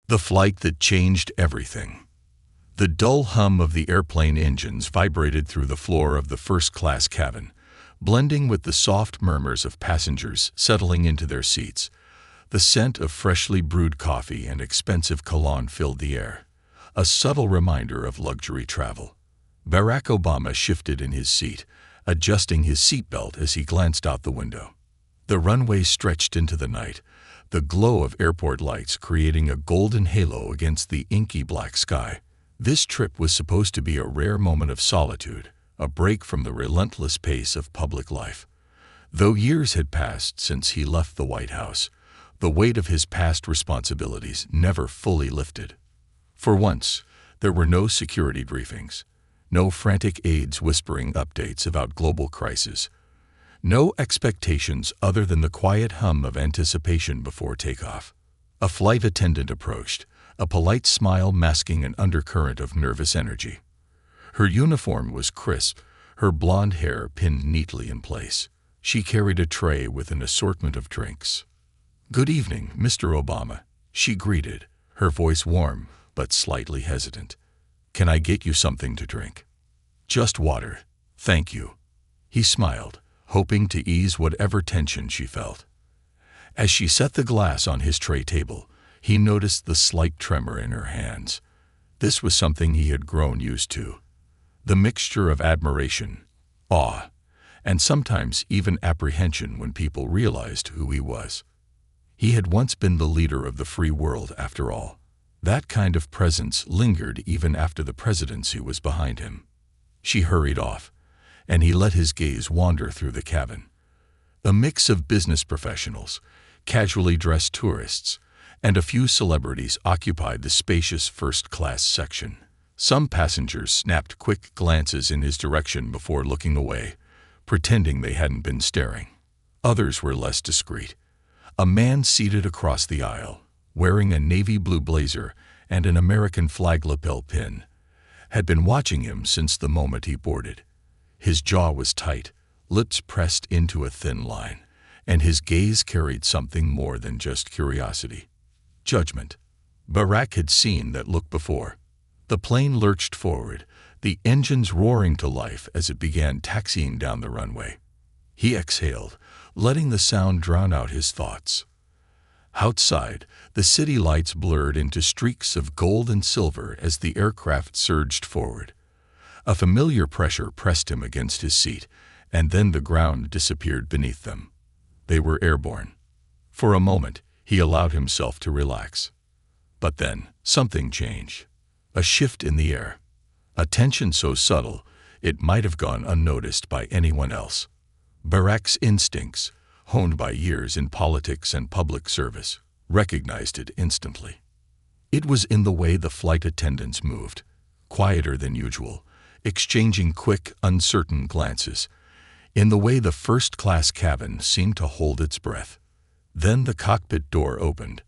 The flight that changed everything. The dull hum of the airplane engines vibrated through the floor of the first-class cabin, blending with the soft murmurs of passengers settling into their seats. The scent of freshly brewed coffee and expensive cologne filled the air, a subtle reminder of luxury travel. Barack Obama shifted in his seat, adjusting his seatbelt as he glanced out the window. The runway stretched into the night, the glow of airport lights creating a golden halo against the inky black sky. This trip was supposed to be a rare moment of solitude, a break from the relentless pace of public life. Though years had passed since he left the White House, the weight of his past responsibilities never fully lifted. For once, there were no security briefings, no frantic aides whispering updates about global crisis, no expectations other than the quiet hum of anticipation before takeoff. A flight attendant approached, a polite smile masking an undercurrent of nervous energy. Her uniform was crisp, her blonde hair pinned neatly in place. She carried a tray with an assortment of drinks. "Good evening, Mr. Obama," she greeted, her voice warm but slightly hesitant. "Can I get you something to drink?" "Just water, thank you." He smiled, hoping to ease whatever tension she felt. As she set the glass on his tray table, he noticed the slight tremor in her hands. This was something he had grown used to. The mixture of admiration, awe, and sometimes even apprehension when people realized who he was. He had once been the leader of the free world, after all. That kind of presence lingered even after the presidency was behind him. She hurried off, and he let his gaze wander through the cabin. A mix of business professionals, casually dressed tourists, and a few celebrities occupied the spacious first-class section. Some passengers snapped quick glances in his direction before looking away, pretending they hadn't been staring. Others were less discreet. A man seated across the aisle, wearing a navy blue blazer and an American flag lapel pin, had been watching him since the moment he boarded. His jaw was tight, lips pressed into a thin line, and his gaze carried something more than just curiosity. Judgment. Barack had seen that look before. The plane lurched forward, the engines roaring to life as it began taxiing down the runway. He exhaled, letting the sound drown out his thoughts. Outside, the city lights blurred into streaks of gold and silver as the aircraft surged forward. A familiar pressure pressed him against his seat, and then the ground disappeared beneath them. They were airborne. For a moment, he allowed himself to relax. But then, something changed. A shift in the air. A tension so subtle, it might have gone unnoticed by anyone else. Barack's instincts, honed by years in politics and public service, recognized it instantly. It was in the way the flight attendants moved, quieter than usual, exchanging quick, uncertain glances, in the way the first-class cabin seemed to hold its breath. Then the cockpit door opened.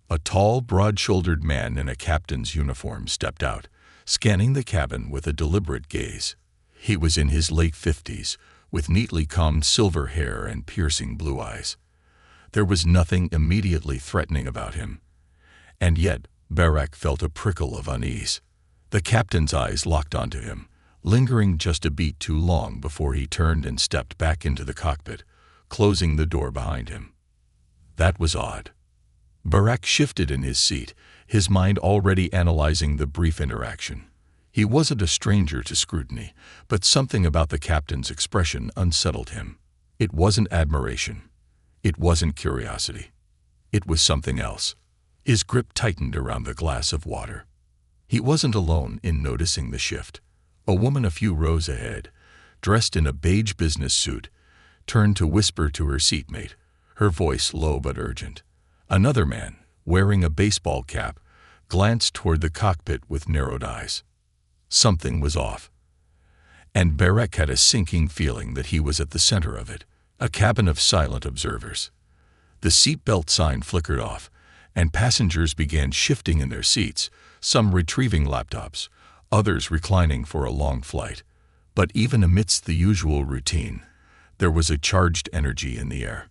A tall, broad-shouldered man in a captain's uniform stepped out, scanning the cabin with a deliberate gaze. He was in his late 50s, with neatly combed silver hair and piercing blue eyes. There was nothing immediately threatening about him. And yet, Barack felt a prickle of unease. The captain's eyes locked onto him, lingering just a beat too long before he turned and stepped back into the cockpit, closing the door behind him. That was odd. Barack shifted in his seat, his mind already analyzing the brief interaction. He wasn't a stranger to scrutiny, but something about the captain's expression unsettled him. It wasn't admiration. It wasn't curiosity. It was something else. His grip tightened around the glass of water. He wasn't alone in noticing the shift. A woman a few rows ahead, dressed in a beige business suit, turned to whisper to her seatmate, her voice low but urgent. Another man, wearing a baseball cap, glanced toward the cockpit with narrowed eyes. Something was off. And Barack had a sinking feeling that he was at the center of it, a cabin of silent observers. The seatbelt sign flickered off, and passengers began shifting in their seats, some retrieving laptops, others reclining for a long flight. But even amidst the usual routine, there was a charged energy in the air.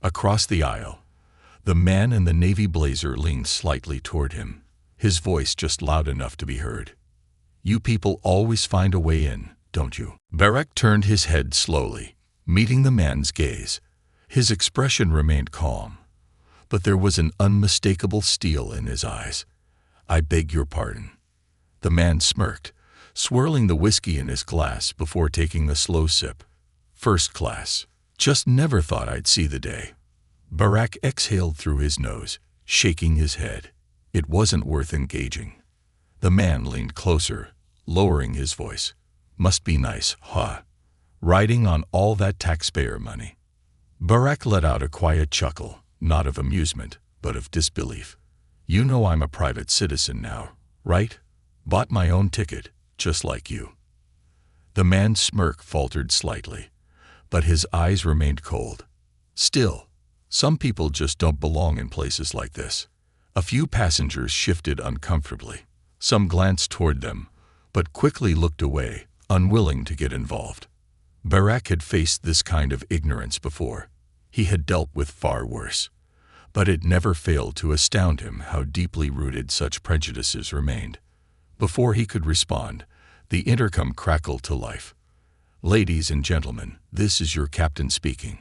Across the aisle, The man in the navy blazer leaned slightly toward him, his voice just loud enough to be heard. "You people always find a way in, don't you?" Barak turned his head slowly, meeting the man's gaze. His expression remained calm, but there was an unmistakable steel in his eyes. "I beg your pardon." The man smirked, swirling the whiskey in his glass before taking a slow sip. "First class. Just never thought I'd see the day." Barak exhaled through his nose, shaking his head. It wasn't worth engaging. The man leaned closer, lowering his voice. "Must be nice, huh? Riding on all that taxpayer money." Barak let out a quiet chuckle, not of amusement, but of disbelief. "You know I'm a private citizen now, right? Bought my own ticket, just like you." The man's smirk faltered slightly, but his eyes remained cold. "Still, some people just don't belong in places like this." A few passengers shifted uncomfortably. Some glanced toward them, but quickly looked away, unwilling to get involved. Barak had faced this kind of ignorance before. He had dealt with far worse. But it never failed to astound him how deeply rooted such prejudices remained. Before he could respond, the intercom crackled to life. "Ladies and gentlemen, this is your captain speaking.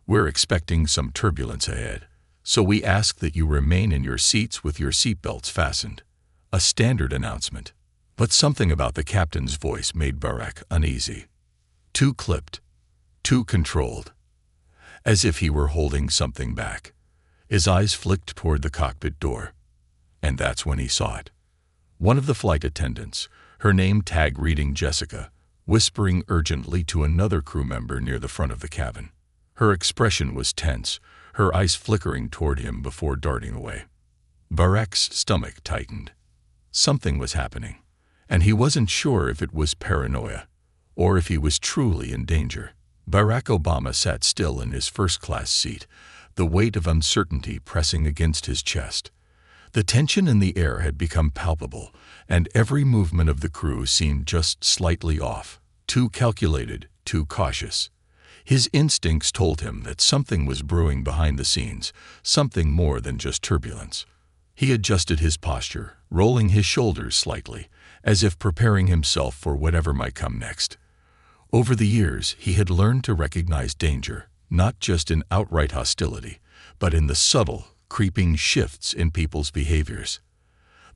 We're expecting some turbulence ahead, so we ask that you remain in your seats with your seatbelts fastened." A standard announcement. But something about the captain's voice made Barak uneasy. Too clipped, too controlled, as if he were holding something back. His eyes flicked toward the cockpit door, and that's when he saw it. One of the flight attendants, her name tag reading Jessica, whispering urgently to another crew member near the front of the cabin. Her expression was tense, her eyes flickering toward him before darting away. Barak's stomach tightened. Something was happening, and he wasn't sure if it was paranoia or if he was truly in danger. Barack Obama sat still in his first-class seat, the weight of uncertainty pressing against his chest. The tension in the air had become palpable, and every movement of the crew seemed just slightly off, too calculated, too cautious. His instincts told him that something was brewing behind the scenes, something more than just turbulence. He adjusted his posture, rolling his shoulders slightly, as if preparing himself for whatever might come next. Over the years, he had learned to recognize danger, not just in outright hostility, but in the subtle, creeping shifts in people's behaviors.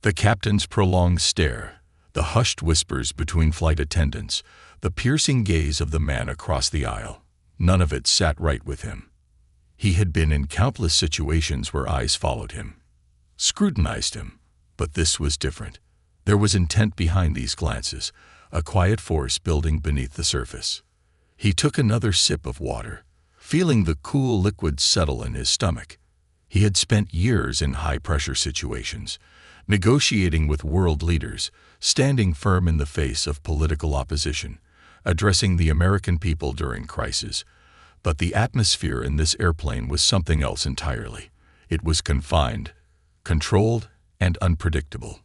The captain's prolonged stare, the hushed whispers between flight attendants, the piercing gaze of the man across the aisle, none of it sat right with him. He had been in countless situations where eyes followed him, scrutinized him, but this was different. There was intent behind these glances, a quiet force building beneath the surface. He took another sip of water, feeling the cool liquid settle in his stomach. He had spent years in high-pressure situations, negotiating with world leaders, standing firm in the face of political opposition, addressing the American people during crisis. But the atmosphere in this airplane was something else entirely. It was confined, controlled, and unpredictable.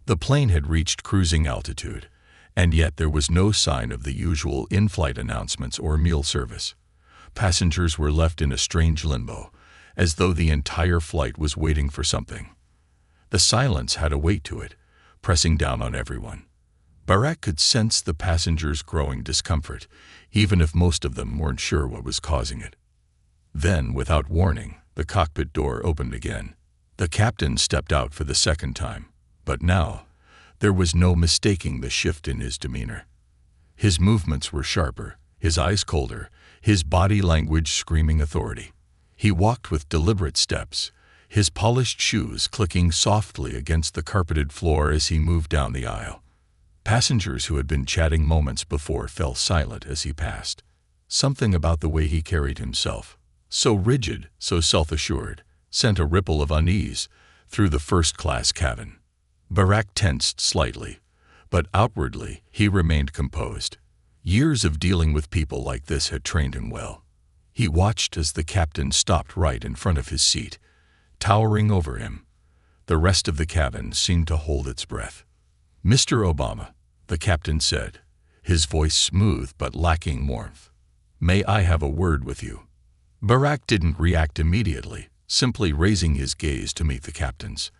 The plane had reached cruising altitude, and yet there was no sign of the usual in-flight announcements or meal service. Passengers were left in a strange limbo, as though the entire flight was waiting for something. The silence had a weight to it, pressing down on everyone. Barak could sense the passengers' growing discomfort, even if most of them weren't sure what was causing it. Then, without warning, the cockpit door opened again. The captain stepped out for the second time, but now, there was no mistaking the shift in his demeanor. His movements were sharper, his eyes colder, his body language screaming authority. He walked with deliberate steps, his polished shoes clicking softly against the carpeted floor as he moved down the aisle. Passengers who had been chatting moments before fell silent as he passed. Something about the way he carried himself, so rigid, so self-assured, sent a ripple of unease through the first-class cabin. Barak tensed slightly, but outwardly he remained composed. Years of dealing with people like this had trained him well. He watched as the captain stopped right in front of his seat, towering over him. The rest of the cabin seemed to hold its breath. "Mr. Obama," the captain said, his voice smooth but lacking warmth. "May I have a word with you?" Barak didn't react immediately, simply raising his gaze to meet the captain's.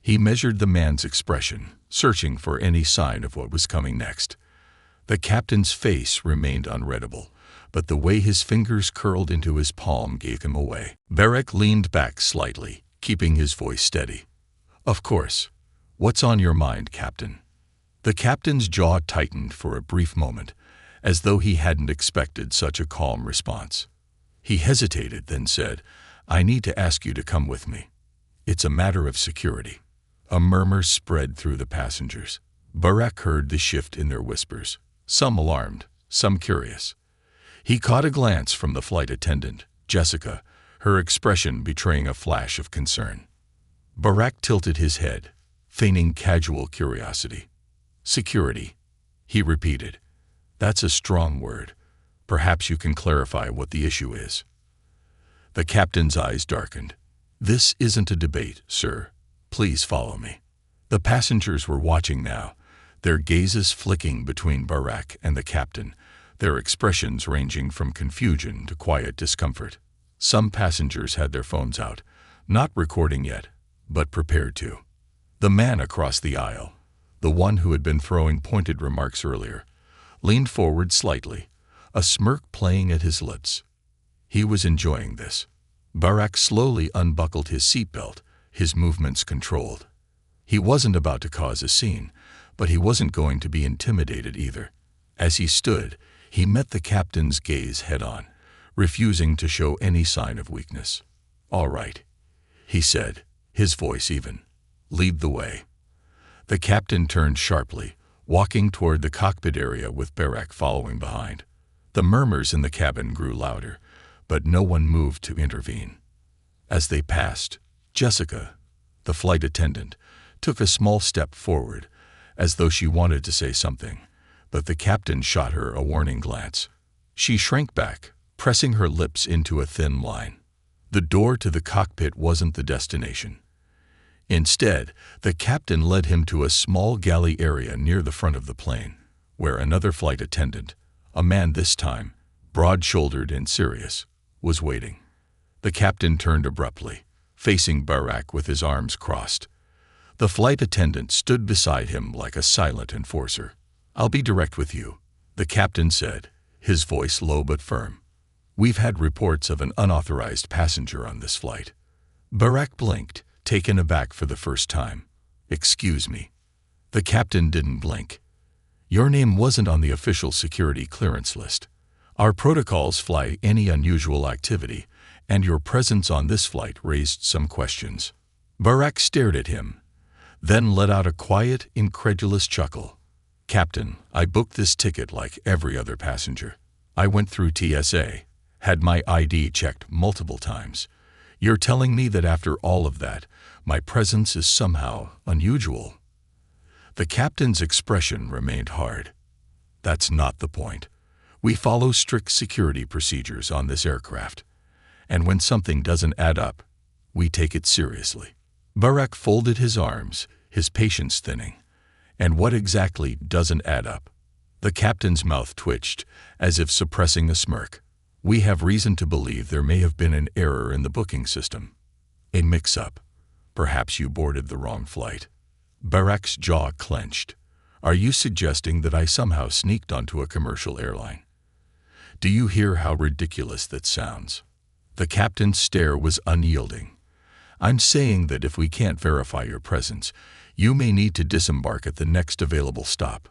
He measured the man's expression, searching for any sign of what was coming next. The captain's face remained unreadable, but the way his fingers curled into his palm gave him away. Barak leaned back slightly, keeping his voice steady. "Of course. What's on your mind, Captain?" The captain's jaw tightened for a brief moment, as though he hadn't expected such a calm response. He hesitated, then said, "I need to ask you to come with me. It's a matter of security." A murmur spread through the passengers. Barak heard the shift in their whispers, some alarmed, some curious. He caught a glance from the flight attendant, Jessica, her expression betraying a flash of concern. Barak tilted his head, feigning casual curiosity. "Security," he repeated. "That's a strong word. Perhaps you can clarify what the issue is." The captain's eyes darkened. "This isn't a debate, sir. Please follow me." The passengers were watching now, their gazes flicking between Barak and the captain, their expressions ranging from confusion to quiet discomfort. Some passengers had their phones out, not recording yet, but prepared to. The man across the aisle, the one who had been throwing pointed remarks earlier, leaned forward slightly, a smirk playing at his lips. He was enjoying this. Barak slowly unbuckled his seatbelt, his movements controlled. He wasn't about to cause a scene, but he wasn't going to be intimidated either. As he stood, he met the captain's gaze head-on, refusing to show any sign of weakness. "All right," he said, his voice even. "Lead the way." The captain turned sharply, walking toward the cockpit area with Barak following behind. The murmurs in the cabin grew louder, but no one moved to intervene. As they passed, Jessica, the flight attendant, took a small step forward, as though she wanted to say something, but the captain shot her a warning glance. She shrank back, pressing her lips into a thin line. The door to the cockpit wasn't the destination. Instead, the captain led him to a small galley area near the front of the plane, where another flight attendant, a man this time, broad-shouldered and serious, was waiting. The captain turned abruptly, facing Barak with his arms crossed. The flight attendant stood beside him like a silent enforcer. "I'll be direct with you," the captain said, his voice low but firm. "We've had reports of an unauthorized passenger on this flight." Barak blinked, taken aback for the first time. "Excuse me." The captain didn't blink. "Your name wasn't on the official security clearance list. Our protocols fly any unusual activity, and your presence on this flight raised some questions." Barak stared at him, then let out a quiet, incredulous chuckle. "Captain, I booked this ticket like every other passenger. I went through TSA, had my ID checked multiple times. You're telling me that after all of that, my presence is somehow unusual?" The captain's expression remained hard. "That's not the point. We follow strict security procedures on this aircraft, and when something doesn't add up, we take it seriously." Barak folded his arms, his patience thinning. "And what exactly doesn't add up?" The captain's mouth twitched, as if suppressing a smirk. "We have reason to believe there may have been an error in the booking system. A mix-up. Perhaps you boarded the wrong flight." Barak's jaw clenched. "Are you suggesting that I somehow sneaked onto a commercial airline? Do you hear how ridiculous that sounds?" The captain's stare was unyielding. "I'm saying that if we can't verify your presence, you may need to disembark at the next available stop."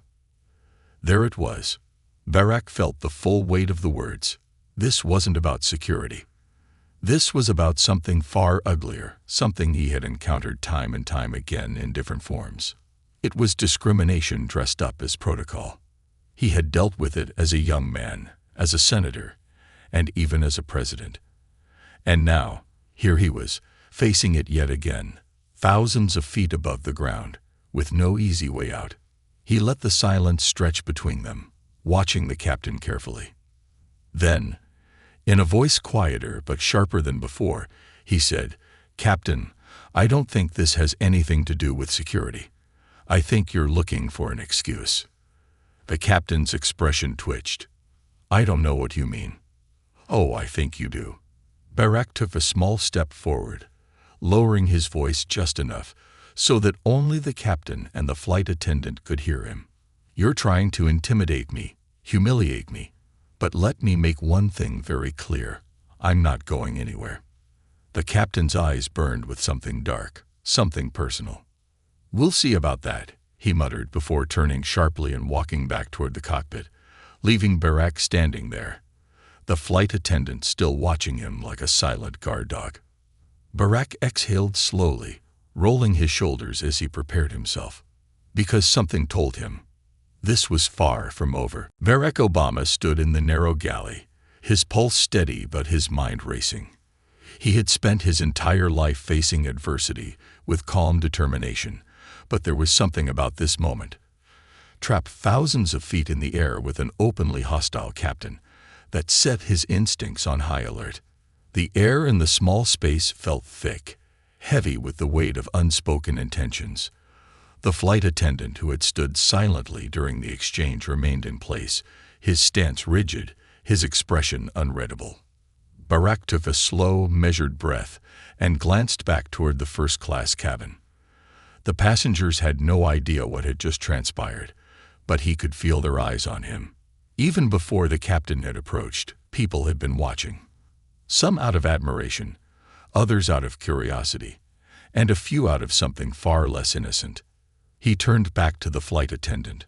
There it was. Barak felt the full weight of the words. This wasn't about security. This was about something far uglier, something he had encountered time and time again in different forms. It was discrimination dressed up as protocol. He had dealt with it as a young man, as a senator, and even as a president. And now, here he was, facing it yet again, thousands of feet above the ground, with no easy way out. He let the silence stretch between them, watching the captain carefully. Then, in a voice quieter but sharper than before, he said, "Captain, I don't think this has anything to do with security. I think you're looking for an excuse." The captain's expression twitched. "I don't know what you mean." "Oh, I think you do." Barak took a small step forward, lowering his voice just enough so that only the captain and the flight attendant could hear him. "You're trying to intimidate me, humiliate me, but let me make one thing very clear. I'm not going anywhere." The captain's eyes burned with something dark, something personal. "We'll see about that," he muttered before turning sharply and walking back toward the cockpit, leaving Barak standing there, the flight attendant still watching him like a silent guard dog. Barak exhaled slowly, rolling his shoulders as he prepared himself, because something told him this was far from over. Barack Obama stood in the narrow galley, his pulse steady but his mind racing. He had spent his entire life facing adversity with calm determination, but there was something about this moment, trapped thousands of feet in the air with an openly hostile captain, that set his instincts on high alert. The air in the small space felt thick, heavy with the weight of unspoken intentions. The flight attendant who had stood silently during the exchange remained in place, his stance rigid, his expression unreadable. Barak took a slow, measured breath and glanced back toward the first-class cabin. The passengers had no idea what had just transpired, but he could feel their eyes on him. Even before the captain had approached, people had been watching. Some out of admiration, others out of curiosity, and a few out of something far less innocent. He turned back to the flight attendant.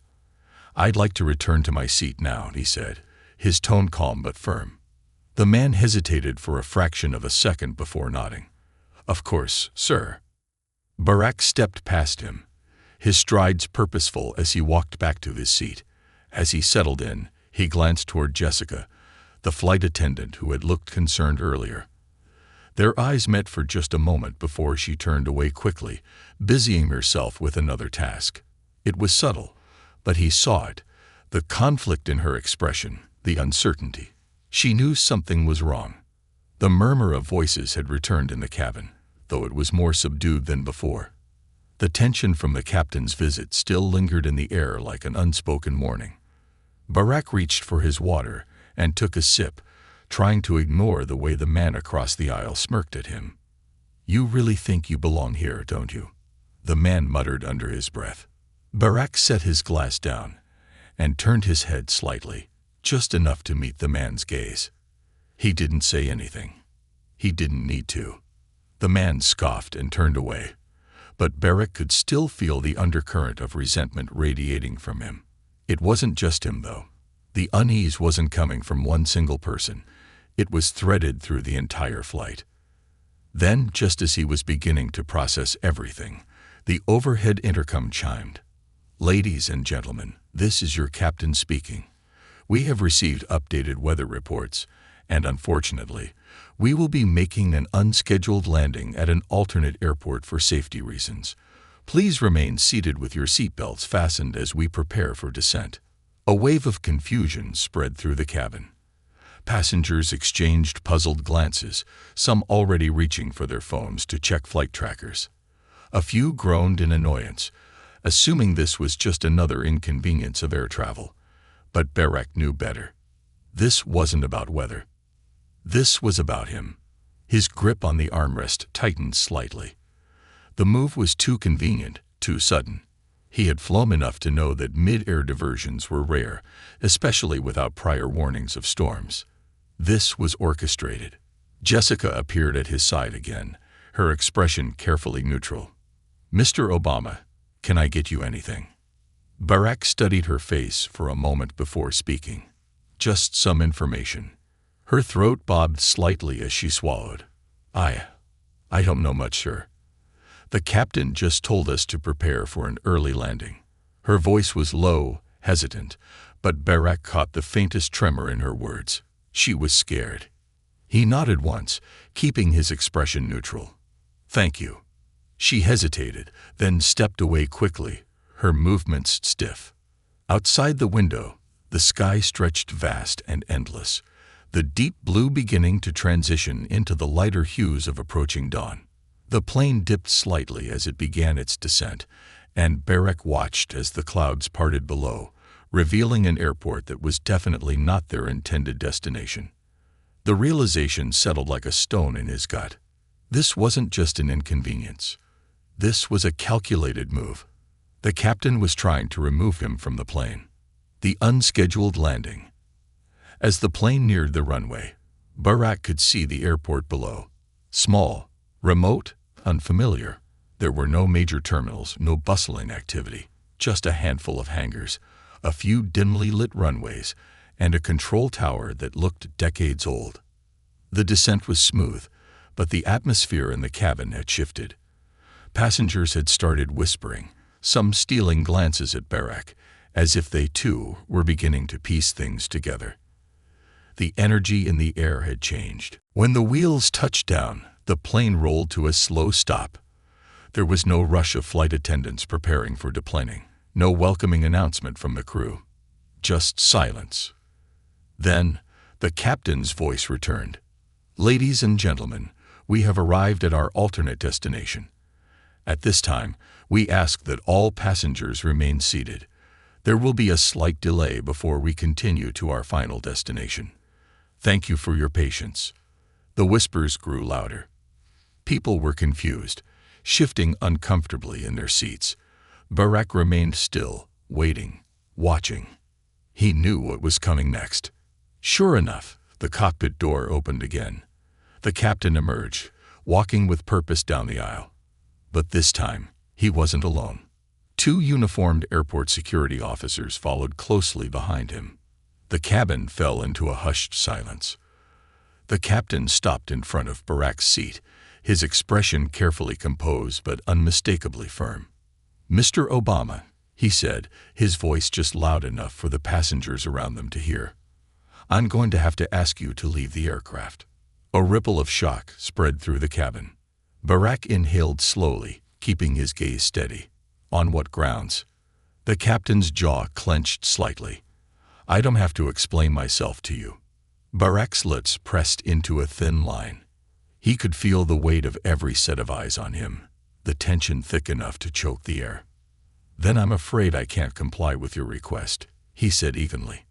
"I'd like to return to my seat now," he said, his tone calm but firm. The man hesitated for a fraction of a second before nodding. "Of course, sir." Barak stepped past him, his strides purposeful as he walked back to his seat. As he settled in, he glanced toward Jessica, the flight attendant who had looked concerned earlier. Their eyes met for just a moment before she turned away quickly, busying herself with another task. It was subtle, but he saw it, the conflict in her expression, the uncertainty. She knew something was wrong. The murmur of voices had returned in the cabin, though it was more subdued than before. The tension from the captain's visit still lingered in the air like an unspoken warning. Barak reached for his water and took a sip, trying to ignore the way the man across the aisle smirked at him. "You really think you belong here, don't you?" the man muttered under his breath. Barak set his glass down and turned his head slightly, just enough to meet the man's gaze. He didn't say anything. He didn't need to. The man scoffed and turned away, but Barak could still feel the undercurrent of resentment radiating from him. It wasn't just him, though. The unease wasn't coming from one single person. It was threaded through the entire flight. Then, just as he was beginning to process everything, the overhead intercom chimed. "Ladies and gentlemen, this is your captain speaking. We have received updated weather reports, and unfortunately, we will be making an unscheduled landing at an alternate airport for safety reasons. Please remain seated with your seatbelts fastened as we prepare for descent." A wave of confusion spread through the cabin. Passengers exchanged puzzled glances, some already reaching for their phones to check flight trackers. A few groaned in annoyance, assuming this was just another inconvenience of air travel. But Barak knew better. This wasn't about weather. This was about him. His grip on the armrest tightened slightly. The move was too convenient, too sudden. He had flown enough to know that mid-air diversions were rare, especially without prior warnings of storms. This was orchestrated. Jessica appeared at his side again, her expression carefully neutral. "Mr. Obama, can I get you anything?" Barak studied her face for a moment before speaking. "Just some information." Her throat bobbed slightly as she swallowed. I don't know much, sir. The captain just told us to prepare for an early landing." Her voice was low, hesitant, but Barak caught the faintest tremor in her words. She was scared. He nodded once, keeping his expression neutral. "Thank you." She hesitated, then stepped away quickly, her movements stiff. Outside the window, the sky stretched vast and endless, the deep blue beginning to transition into the lighter hues of approaching dawn. The plane dipped slightly as it began its descent, and Barak watched as the clouds parted below, revealing an airport that was definitely not their intended destination. The realization settled like a stone in his gut. This wasn't just an inconvenience. This was a calculated move. The captain was trying to remove him from the plane. The unscheduled landing. As the plane neared the runway, Barack could see the airport below. Small, remote, unfamiliar. There were no major terminals, no bustling activity, just a handful of hangars, a few dimly lit runways, and a control tower that looked decades old. The descent was smooth, but the atmosphere in the cabin had shifted. Passengers had started whispering, some stealing glances at Barack, as if they too were beginning to piece things together. The energy in the air had changed. When the wheels touched down, the plane rolled to a slow stop. There was no rush of flight attendants preparing for deplaning, no welcoming announcement from the crew. Just silence. Then, the captain's voice returned. "Ladies and gentlemen, we have arrived at our alternate destination. At this time, we ask that all passengers remain seated. There will be a slight delay before we continue to our final destination. Thank you for your patience." The whispers grew louder. People were confused, shifting uncomfortably in their seats. Barack remained still, waiting, watching. He knew what was coming next. Sure enough, the cockpit door opened again. The captain emerged, walking with purpose down the aisle. But this time, he wasn't alone. Two uniformed airport security officers followed closely behind him. The cabin fell into a hushed silence. The captain stopped in front of Barack's seat, his expression carefully composed but unmistakably firm. "Mr. Obama," he said, his voice just loud enough for the passengers around them to hear, "I'm going to have to ask you to leave the aircraft." A ripple of shock spread through the cabin. Barack inhaled slowly, keeping his gaze steady. "On what grounds?" The captain's jaw clenched slightly. "I don't have to explain myself to you." Barack's lips pressed into a thin line. He could feel the weight of every set of eyes on him, the tension thick enough to choke the air. "Then I'm afraid I can't comply with your request," he said evenly.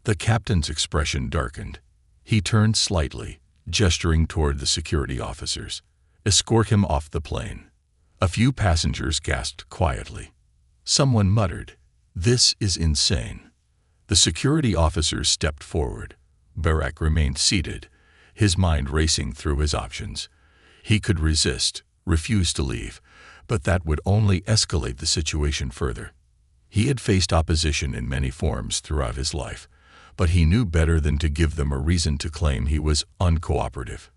The captain's expression darkened. He turned slightly, gesturing toward the security officers. "Escort him off the plane." A few passengers gasped quietly. Someone muttered, "This is insane." The security officers stepped forward. Barack remained seated, his mind racing through his options. He could resist, refuse to leave, but that would only escalate the situation further. He had faced opposition in many forms throughout his life, but he knew better than to give them a reason to claim he was uncooperative.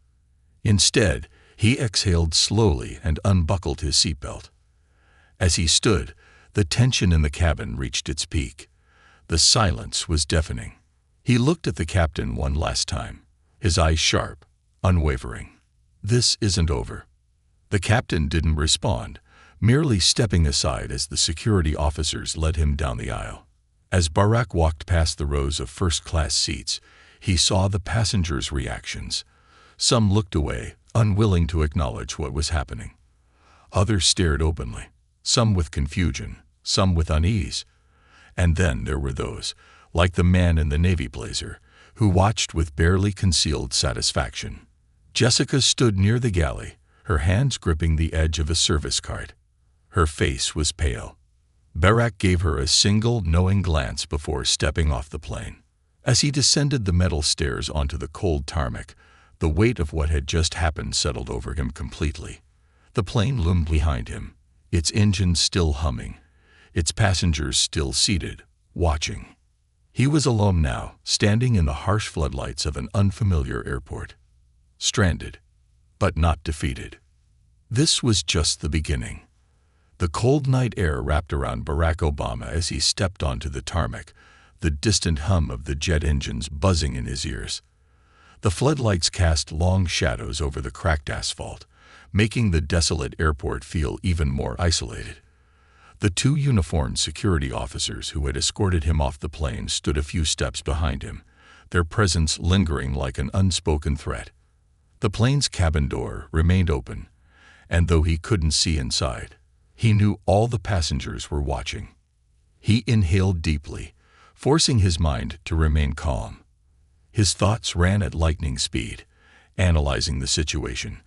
Instead, he exhaled slowly and unbuckled his seatbelt. As he stood, the tension in the cabin reached its peak. The silence was deafening. He looked at the captain one last time, his eyes sharp, unwavering. "This isn't over." The captain didn't respond, merely stepping aside as the security officers led him down the aisle. As Barack walked past the rows of first-class seats, he saw the passengers' reactions. Some looked away, unwilling to acknowledge what was happening. Others stared openly, some with confusion, some with unease. And then there were those, like the man in the navy blazer, who watched with barely concealed satisfaction. Jessica stood near the galley, her hands gripping the edge of a service cart. Her face was pale. Barack gave her a single, knowing glance before stepping off the plane. As he descended the metal stairs onto the cold tarmac, the weight of what had just happened settled over him completely. The plane loomed behind him, its engines still humming, its passengers still seated, watching. He was alone now, standing in the harsh floodlights of an unfamiliar airport. Stranded, but not defeated. This was just the beginning. The cold night air wrapped around Barack Obama as he stepped onto the tarmac, the distant hum of the jet engines buzzing in his ears. The floodlights cast long shadows over the cracked asphalt, making the desolate airport feel even more isolated. The two uniformed security officers who had escorted him off the plane stood a few steps behind him, their presence lingering like an unspoken threat. The plane's cabin door remained open, and though he couldn't see inside, he knew all the passengers were watching. He inhaled deeply, forcing his mind to remain calm. His thoughts ran at lightning speed, analyzing the situation,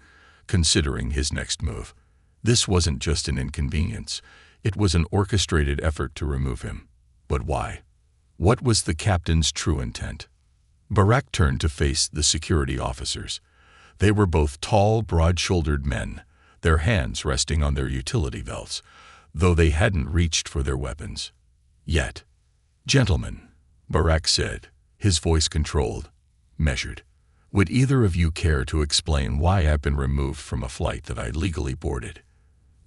considering his next move. This wasn't just an inconvenience. It was an orchestrated effort to remove him. But why? What was the captain's true intent? Barak turned to face the security officers. They were both tall, broad-shouldered men, their hands resting on their utility belts, though they hadn't reached for their weapons. Yet. "Gentlemen," Barak said, his voice controlled, measured, "would either of you care to explain why I've been removed from a flight that I legally boarded?"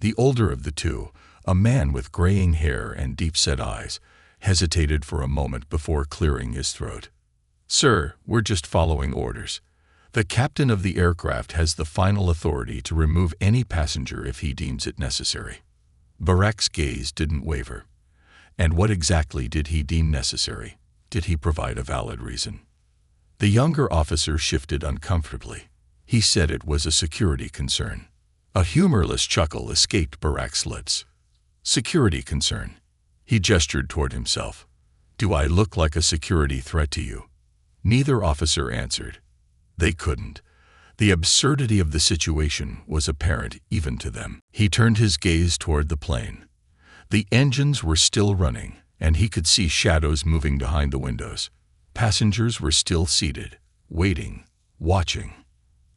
The older of the two, a man with graying hair and deep-set eyes, hesitated for a moment before clearing his throat. "Sir, we're just following orders. The captain of the aircraft has the final authority to remove any passenger if he deems it necessary." Barak's gaze didn't waver. And what exactly did he deem necessary? Did he provide a valid reason? The younger officer shifted uncomfortably. He said it was a security concern. A humorless chuckle escaped Barak's lips. "Security concern?" He gestured toward himself. "Do I look like a security threat to you?" Neither officer answered. They couldn't. The absurdity of the situation was apparent even to them. He turned his gaze toward the plane. The engines were still running, and he could see shadows moving behind the windows. Passengers were still seated, waiting, watching.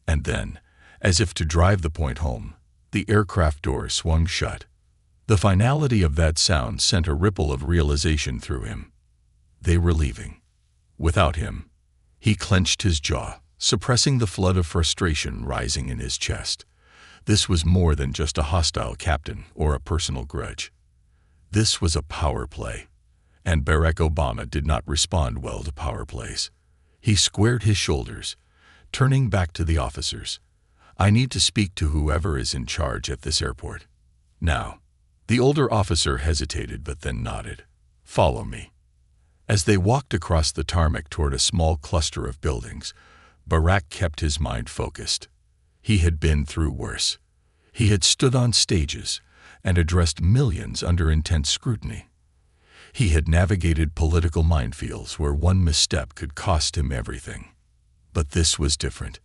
And then, as if to drive the point home, the aircraft door swung shut. The finality of that sound sent a ripple of realization through him. They were leaving. Without him. He clenched his jaw, suppressing the flood of frustration rising in his chest. This was more than just a hostile captain or a personal grudge. This was a power play, and Barack Obama did not respond well to power plays. He squared his shoulders, turning back to the officers. "I need to speak to whoever is in charge at this airport. Now." The older officer hesitated but then nodded. "Follow me." As they walked across the tarmac toward a small cluster of buildings, Barak kept his mind focused. He had been through worse. He had stood on stages and addressed millions under intense scrutiny. He had navigated political minefields where one misstep could cost him everything. But this was different.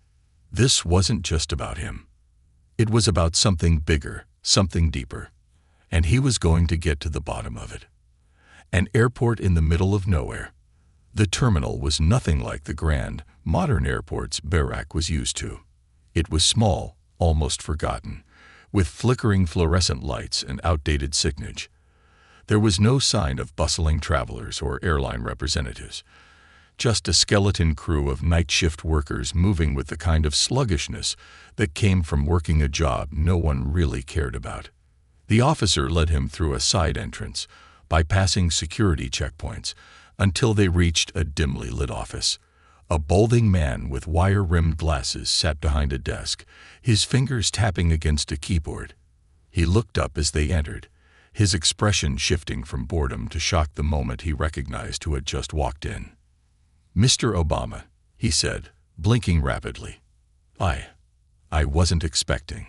This wasn't just about him. It was about something bigger, something deeper. And he was going to get to the bottom of it. An airport in the middle of nowhere. The terminal was nothing like the grand, modern airports Barak was used to. It was small, almost forgotten, with flickering fluorescent lights and outdated signage. There was no sign of bustling travelers or airline representatives. Just a skeleton crew of night shift workers moving with the kind of sluggishness that came from working a job no one really cared about. The officer led him through a side entrance, bypassing security checkpoints, until they reached a dimly lit office. A balding man with wire-rimmed glasses sat behind a desk, his fingers tapping against a keyboard. He looked up as they entered, his expression shifting from boredom to shock the moment he recognized who had just walked in. "Mr. Obama," he said, blinking rapidly. I wasn't expecting."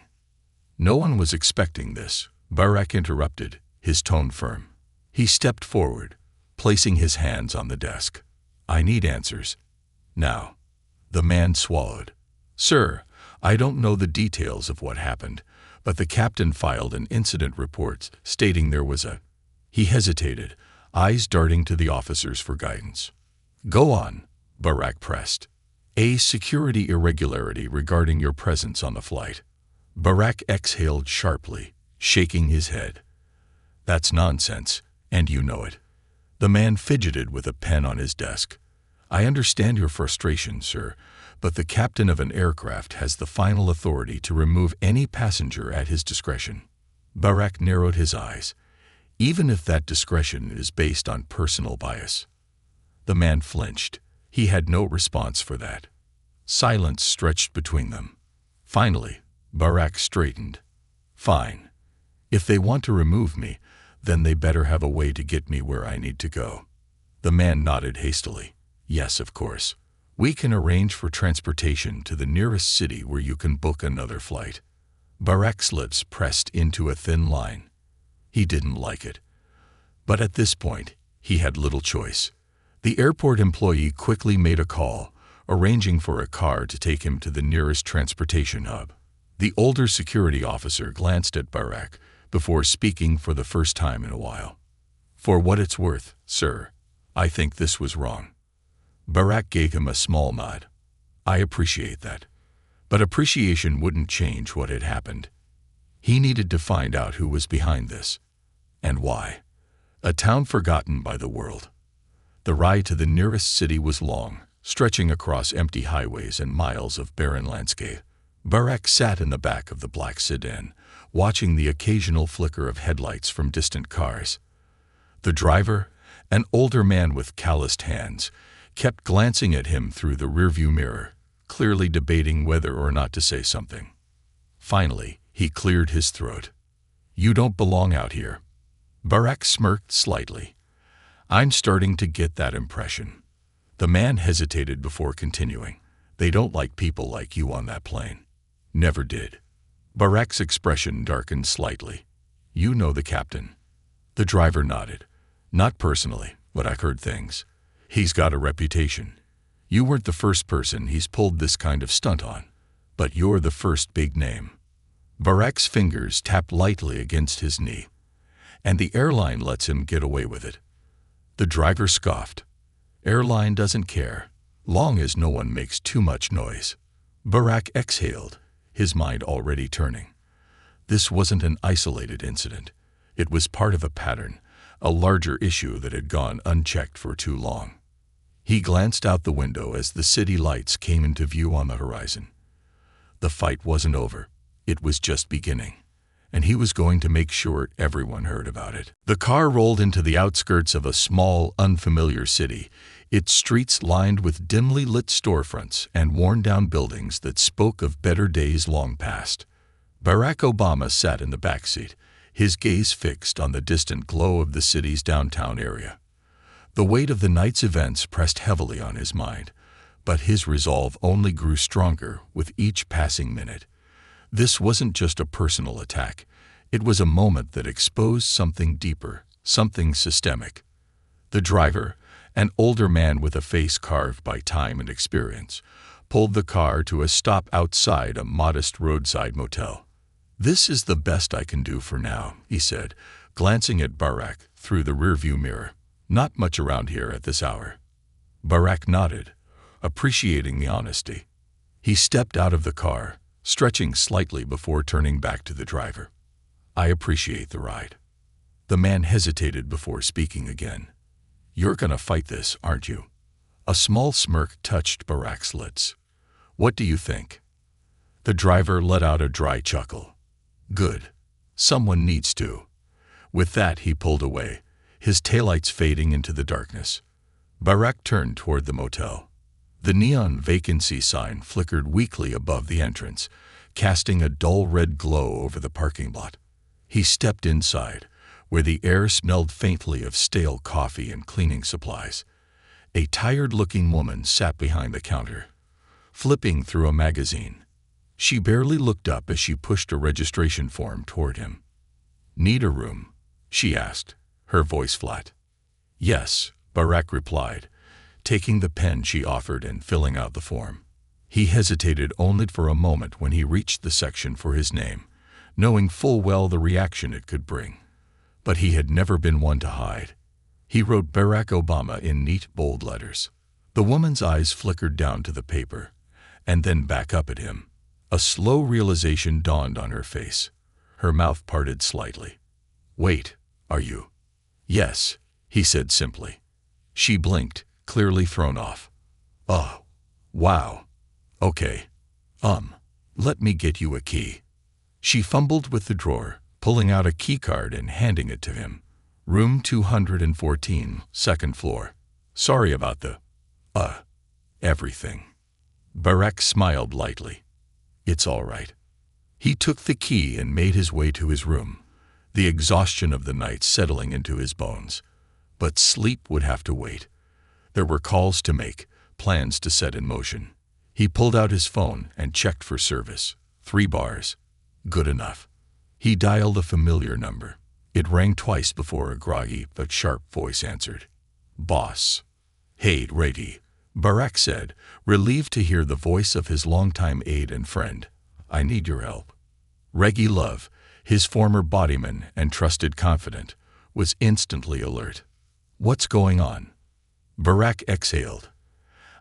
"No one was expecting this," Barak interrupted, his tone firm. He stepped forward, placing his hands on the desk. "I need answers. Now." The man swallowed. "Sir, I don't know the details of what happened, but the captain filed an incident report stating there was a—" He hesitated, eyes darting to the officers for guidance. "Go on," Barak pressed. "A security irregularity regarding your presence on the flight." Barak exhaled sharply, shaking his head. "That's nonsense, and you know it." The man fidgeted with a pen on his desk. "I understand your frustration, sir, but the captain of an aircraft has the final authority to remove any passenger at his discretion." Barak narrowed his eyes. "Even if that discretion is based on personal bias." The man flinched. He had no response for that. Silence stretched between them. Finally, Barak straightened. "Fine. If they want to remove me, then they better have a way to get me where I need to go." The man nodded hastily. "Yes, of course. We can arrange for transportation to the nearest city where you can book another flight." Barak's lips pressed into a thin line. He didn't like it. But at this point, he had little choice. The airport employee quickly made a call, arranging for a car to take him to the nearest transportation hub. The older security officer glanced at Barak before speaking for the first time in a while. "For what it's worth, sir, I think this was wrong." Barak gave him a small nod. "I appreciate that." But appreciation wouldn't change what had happened. He needed to find out who was behind this. And why. A town forgotten by the world. The ride to the nearest city was long, stretching across empty highways and miles of barren landscape. Barak sat in the back of the black sedan, watching the occasional flicker of headlights from distant cars. The driver, an older man with calloused hands, kept glancing at him through the rearview mirror, clearly debating whether or not to say something. Finally, he cleared his throat. "You don't belong out here." Barak smirked slightly. "I'm starting to get that impression." The man hesitated before continuing. "They don't like people like you on that plane." "Never did." Barak's expression darkened slightly. "You know the captain." The driver nodded. "Not personally, but I've heard things. He's got a reputation. You weren't the first person he's pulled this kind of stunt on, but you're the first big name." Barak's fingers tapped lightly against his knee. "And the airline lets him get away with it." The driver scoffed. "Airline doesn't care, long as no one makes too much noise." Barak exhaled, his mind already turning. This wasn't an isolated incident. It was part of a pattern, a larger issue that had gone unchecked for too long. He glanced out the window as the city lights came into view on the horizon. The fight wasn't over. It was just beginning, and he was going to make sure everyone heard about it. The car rolled into the outskirts of a small, unfamiliar city, its streets lined with dimly lit storefronts and worn-down buildings that spoke of better days long past. Barack Obama sat in the backseat, his gaze fixed on the distant glow of the city's downtown area. The weight of the night's events pressed heavily on his mind, but his resolve only grew stronger with each passing minute. This wasn't just a personal attack. It was a moment that exposed something deeper, something systemic. The driver, an older man with a face carved by time and experience, pulled the car to a stop outside a modest roadside motel. "This is the best I can do for now," he said, glancing at Barak through the rearview mirror. "Not much around here at this hour." Barak nodded, appreciating the honesty. He stepped out of the car, stretching slightly before turning back to the driver. "I appreciate the ride." The man hesitated before speaking again. "You're gonna fight this, aren't you?" A small smirk touched Barak's lips. "What do you think?" The driver let out a dry chuckle. "Good. Someone needs to." With that, he pulled away, his taillights fading into the darkness. Barak turned toward the motel. The neon vacancy sign flickered weakly above the entrance, casting a dull red glow over the parking lot. He stepped inside, where the air smelled faintly of stale coffee and cleaning supplies. A tired-looking woman sat behind the counter, flipping through a magazine. She barely looked up as she pushed a registration form toward him. "Need a room?" she asked, her voice flat. "Yes," Barak replied, taking the pen she offered and filling out the form. He hesitated only for a moment when he reached the section for his name, knowing full well the reaction it could bring. But he had never been one to hide. He wrote Barack Obama in neat, bold letters. The woman's eyes flickered down to the paper, and then back up at him. A slow realization dawned on her face. Her mouth parted slightly. "Wait, are you?" "Yes," he said simply. She blinked, clearly thrown off. "Oh, wow. Okay. Let me get you a key." She fumbled with the drawer, pulling out a keycard and handing it to him. "Room 214, second floor. Sorry about the, everything." Barak smiled lightly. "It's all right." He took the key and made his way to his room, the exhaustion of the night settling into his bones. But sleep would have to wait. There were calls to make, plans to set in motion. He pulled out his phone and checked for service. 3 bars. Good enough. He dialed a familiar number. It rang twice before a groggy but sharp voice answered. "Boss." "Hey, Rady." Barak said, relieved to hear the voice of his longtime aide and friend. "I need your help." Reggie Love, his former bodyman and trusted confidant, was instantly alert. "What's going on?" Barak exhaled.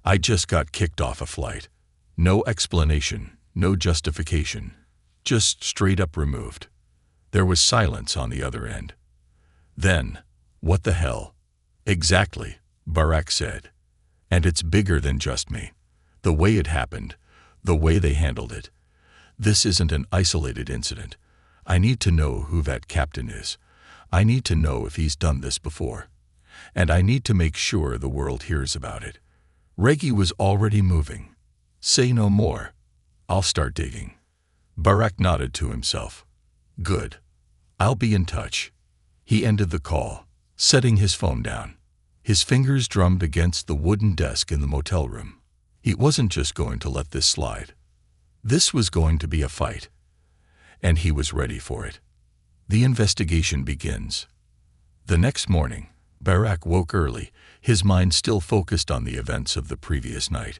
"I just got kicked off a flight. No explanation, no justification. Just straight up removed." There was silence on the other end. Then, "What the hell?" "Exactly," Barak said. "And it's bigger than just me. The way it happened, the way they handled it. This isn't an isolated incident. I need to know who that captain is. I need to know if he's done this before. And I need to make sure the world hears about it." Reggie was already moving. "Say no more. I'll start digging." Barak nodded to himself. "Good. I'll be in touch." He ended the call, setting his phone down. His fingers drummed against the wooden desk in the motel room. He wasn't just going to let this slide. This was going to be a fight. And he was ready for it. The investigation begins. The next morning, Barak woke early, his mind still focused on the events of the previous night.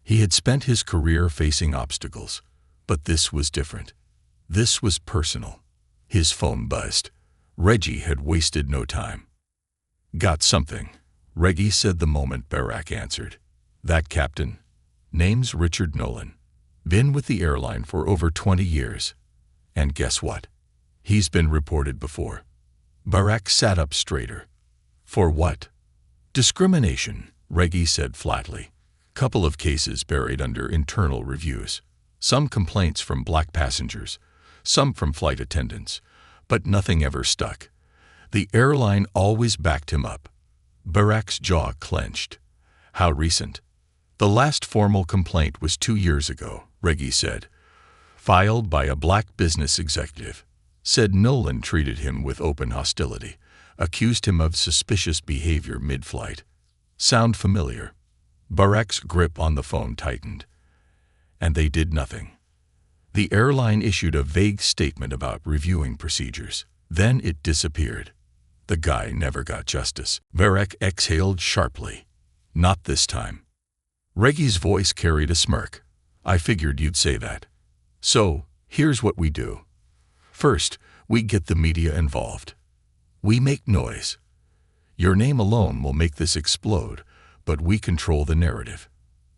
He had spent his career facing obstacles, but this was different. This was personal. His phone buzzed. Reggie had wasted no time. "Got something," Reggie said the moment Barak answered. "That captain? Name's Richard Nolan. Been with the airline for over 20 years. And guess what? He's been reported before." Barak sat up straighter. "For what?" "Discrimination," Reggie said flatly. "Couple of cases buried under internal reviews. Some complaints from black passengers, some from flight attendants, but nothing ever stuck. The airline always backed him up." Barak's jaw clenched. "How recent?" "The last formal complaint was 2 years ago," Reggie said. "Filed by a black business executive. Said Nolan treated him with open hostility, accused him of suspicious behavior mid-flight." "Sound familiar?" Barak's grip on the phone tightened. "And they did nothing." "The airline issued a vague statement about reviewing procedures. Then it disappeared. The guy never got justice." Barak exhaled sharply. "Not this time." Reggie's voice carried a smirk. "I figured you'd say that. So, here's what we do. First, we get the media involved. We make noise. Your name alone will make this explode, but we control the narrative.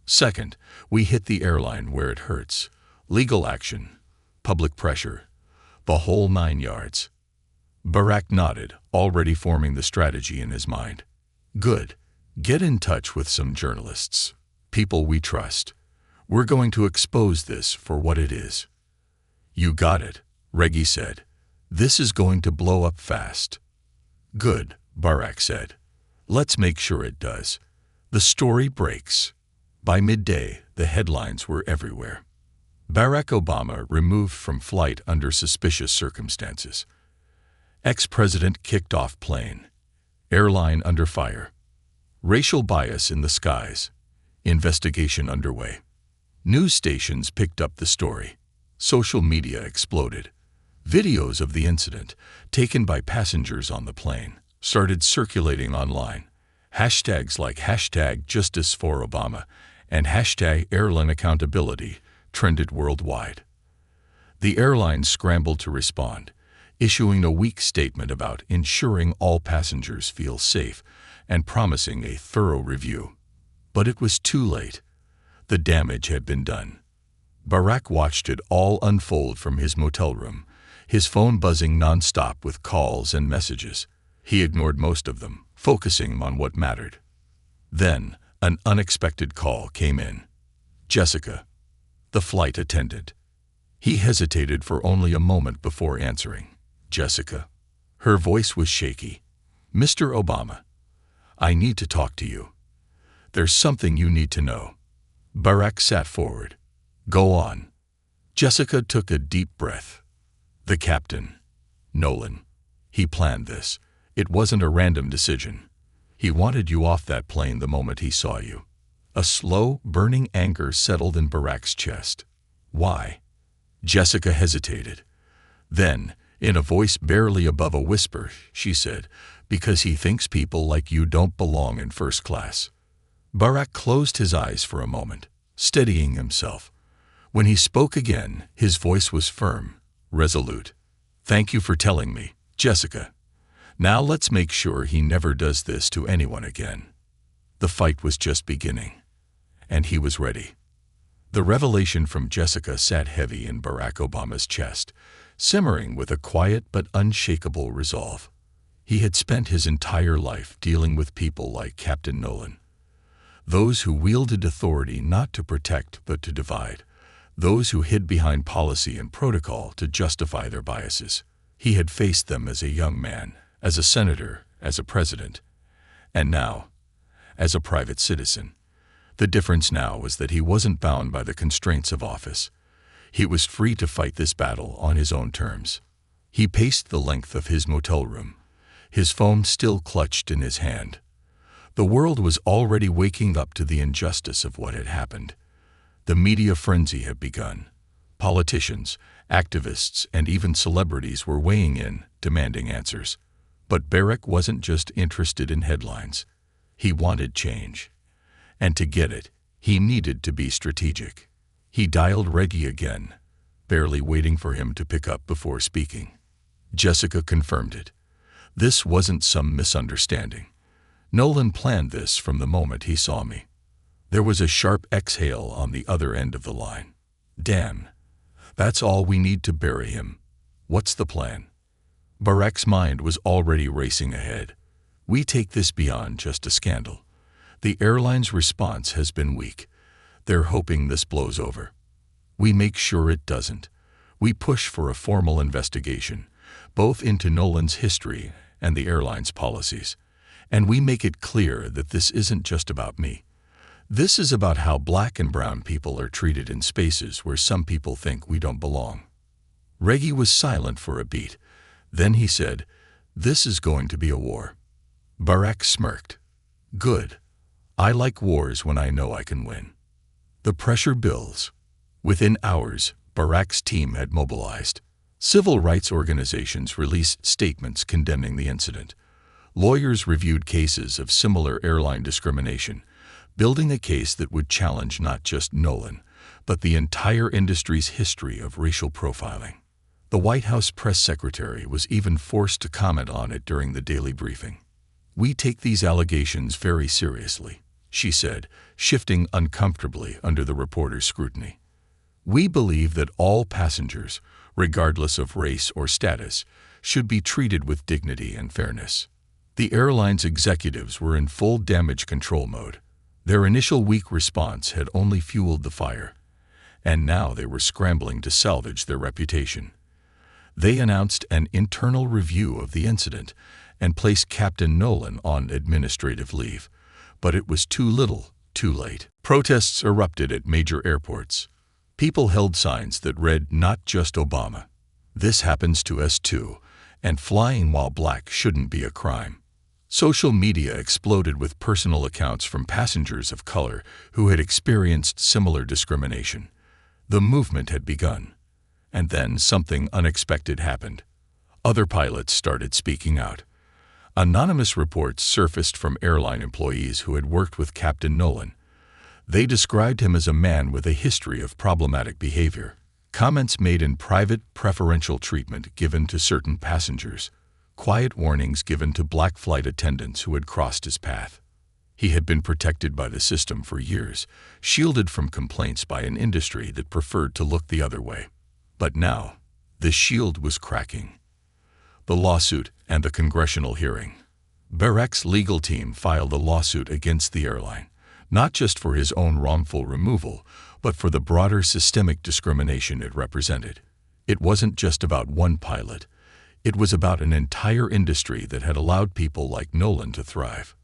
Second, we hit the airline where it hurts. Legal action, public pressure, the whole 9 yards." Barak nodded, already forming the strategy in his mind. "Good. Get in touch with some journalists. People we trust. We're going to expose this for what it is." "You got it," Reggie said. "This is going to blow up fast." "Good," Barak said. "Let's make sure it does." The story breaks. By midday, the headlines were everywhere. Barack Obama removed from flight under suspicious circumstances. Ex-president kicked off plane. Airline under fire. Racial bias in the skies. Investigation underway. News stations picked up the story. Social media exploded. Videos of the incident, taken by passengers on the plane, started circulating online. Hashtags like #JusticeForObama and #AirlineAccountability trended worldwide. The airline scrambled to respond, issuing a weak statement about ensuring all passengers feel safe and promising a thorough review. But it was too late. The damage had been done. Barak watched it all unfold from his motel room, his phone buzzing nonstop with calls and messages. He ignored most of them, focusing on what mattered. Then, an unexpected call came in. Jessica, the flight attendant. He hesitated for only a moment before answering. "Jessica." Her voice was shaky. "Mr. Obama, I need to talk to you. There's something you need to know." Barak sat forward. "Go on." Jessica took a deep breath. "The captain, Nolan. He planned this. It wasn't a random decision. He wanted you off that plane the moment he saw you." A slow, burning anger settled in Barak's chest. "Why?" Jessica hesitated. Then, in a voice barely above a whisper, she said, "Because he thinks people like you don't belong in first class." Barak closed his eyes for a moment, steadying himself. When he spoke again, his voice was firm, resolute. "Thank you for telling me, Jessica. Now let's make sure he never does this to anyone again." The fight was just beginning, and he was ready. The revelation from Jessica sat heavy in Barack Obama's chest, simmering with a quiet but unshakable resolve. He had spent his entire life dealing with people like Captain Nolan. Those who wielded authority not to protect but to divide. Those who hid behind policy and protocol to justify their biases. He had faced them as a young man, as a senator, as a president, and now, as a private citizen. The difference now was that he wasn't bound by the constraints of office. He was free to fight this battle on his own terms. He paced the length of his motel room, his phone still clutched in his hand. The world was already waking up to the injustice of what had happened. The media frenzy had begun. Politicians, activists, and even celebrities were weighing in, demanding answers. But Barack wasn't just interested in headlines. He wanted change. And to get it, he needed to be strategic. He dialed Reggie again, barely waiting for him to pick up before speaking. Jessica confirmed it. This wasn't some misunderstanding. Nolan planned this from the moment he saw me. There was a sharp exhale on the other end of the line. "Damn. That's all we need to bury him. What's the plan?" Barack's mind was already racing ahead. "We take this beyond just a scandal. The airline's response has been weak. They're hoping this blows over. We make sure it doesn't. We push for a formal investigation, both into Nolan's history and the airline's policies. And we make it clear that this isn't just about me. This is about how black and brown people are treated in spaces where some people think we don't belong." Reggie was silent for a beat. Then he said, "This is going to be a war." Barack smirked. "Good. I like wars when I know I can win." The pressure builds. Within hours, Barack's team had mobilized. Civil rights organizations released statements condemning the incident. Lawyers reviewed cases of similar airline discrimination, building a case that would challenge not just Nolan, but the entire industry's history of racial profiling. The White House press secretary was even forced to comment on it during the daily briefing. "We take these allegations very seriously," she said, shifting uncomfortably under the reporter's scrutiny. "We believe that all passengers, regardless of race or status, should be treated with dignity and fairness." The airline's executives were in full damage control mode. Their initial weak response had only fueled the fire, and now they were scrambling to salvage their reputation. They announced an internal review of the incident and placed Captain Nolan on administrative leave, but it was too little, too late. Protests erupted at major airports. People held signs that read, "Not just Obama. This happens to us too, and flying while black shouldn't be a crime." Social media exploded with personal accounts from passengers of color who had experienced similar discrimination. The movement had begun. And then something unexpected happened. Other pilots started speaking out. Anonymous reports surfaced from airline employees who had worked with Captain Nolan. They described him as a man with a history of problematic behavior. Comments made in private, preferential treatment given to certain passengers. Quiet warnings given to black flight attendants who had crossed his path. He had been protected by the system for years, shielded from complaints by an industry that preferred to look the other way. But now, the shield was cracking. The lawsuit and the congressional hearing. Barack's legal team filed a lawsuit against the airline, not just for his own wrongful removal, but for the broader systemic discrimination it represented. It wasn't just about one pilot. It was about an entire industry that had allowed people like Nolan to thrive.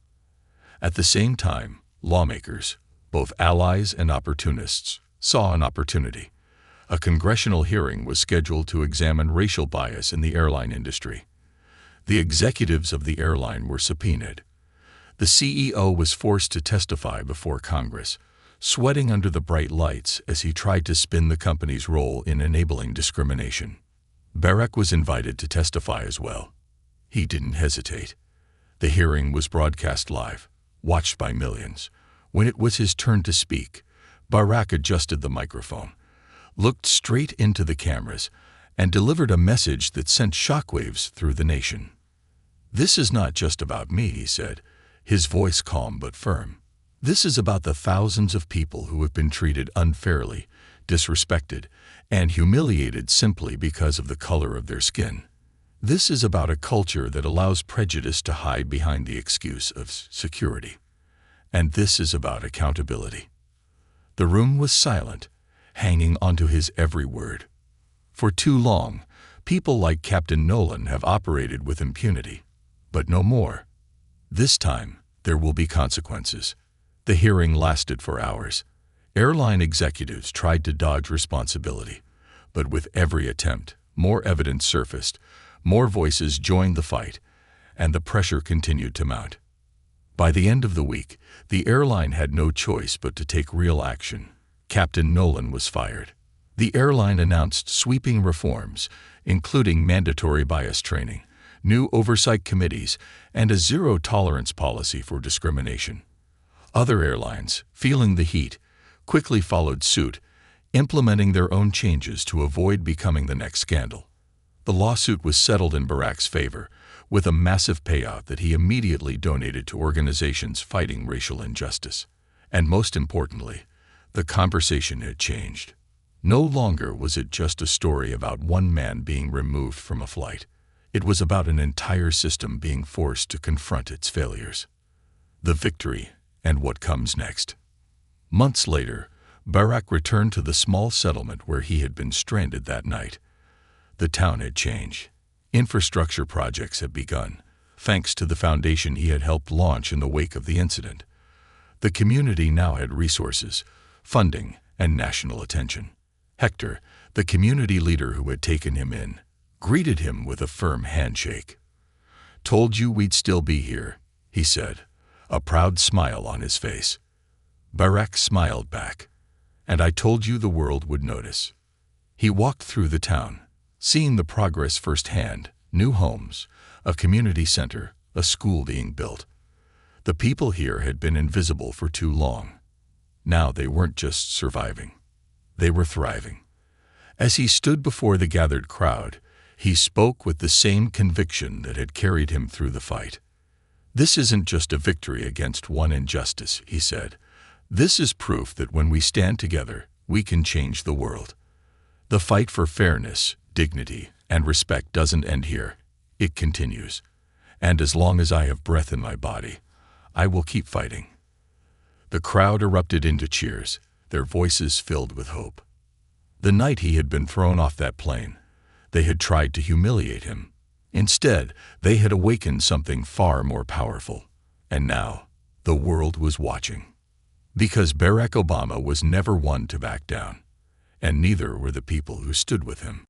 At the same time, lawmakers, both allies and opportunists, saw an opportunity. A congressional hearing was scheduled to examine racial bias in the airline industry. The executives of the airline were subpoenaed. The CEO was forced to testify before Congress, sweating under the bright lights as he tried to spin the company's role in enabling discrimination. Barack was invited to testify as well. He didn't hesitate. The hearing was broadcast live, watched by millions, When it was his turn to speak, Barack adjusted the microphone, looked straight into the cameras, and delivered a message that sent shockwaves through the nation. "This is not just about me," he said, his voice calm but firm. "This is about the thousands of people who have been treated unfairly, disrespected, and humiliated simply because of the color of their skin. This is about a culture that allows prejudice to hide behind the excuse of security. And this is about accountability." The room was silent, hanging onto his every word. For too long, people like Captain Nolan have operated with impunity. But no more. This time, there will be consequences. The hearing lasted for hours. Airline executives tried to dodge responsibility, but with every attempt, more evidence surfaced, more voices joined the fight, and the pressure continued to mount. By the end of the week, the airline had no choice but to take real action. Captain Nolan was fired. The airline announced sweeping reforms, including mandatory bias training, new oversight committees, and a zero-tolerance policy for discrimination. Other airlines, feeling the heat, quickly followed suit, implementing their own changes to avoid becoming the next scandal. The lawsuit was settled in Barack's favor, with a massive payout that he immediately donated to organizations fighting racial injustice. And most importantly, the conversation had changed. No longer was it just a story about one man being removed from a flight. It was about an entire system being forced to confront its failures. The victory and what comes next. Months later, Barack returned to the small settlement where he had been stranded that night. The town had changed. Infrastructure projects had begun, thanks to the foundation he had helped launch in the wake of the incident. The community now had resources, funding, and national attention. Hector, the community leader who had taken him in, greeted him with a firm handshake. "Told you we'd still be here," he said, a proud smile on his face. Barack smiled back. "And I told you the world would notice." He walked through the town, seeing the progress firsthand: new homes, a community center, a school being built. The people here had been invisible for too long. Now they weren't just surviving. They were thriving. As he stood before the gathered crowd, he spoke with the same conviction that had carried him through the fight. "This isn't just a victory against one injustice," he said. "This is proof that when we stand together, we can change the world. The fight for fairness, dignity, and respect doesn't end here. It continues. And as long as I have breath in my body, I will keep fighting." The crowd erupted into cheers, their voices filled with hope. The night he had been thrown off that plane, they had tried to humiliate him. Instead, they had awakened something far more powerful. And now, the world was watching. Because Barack Obama was never one to back down, and neither were the people who stood with him.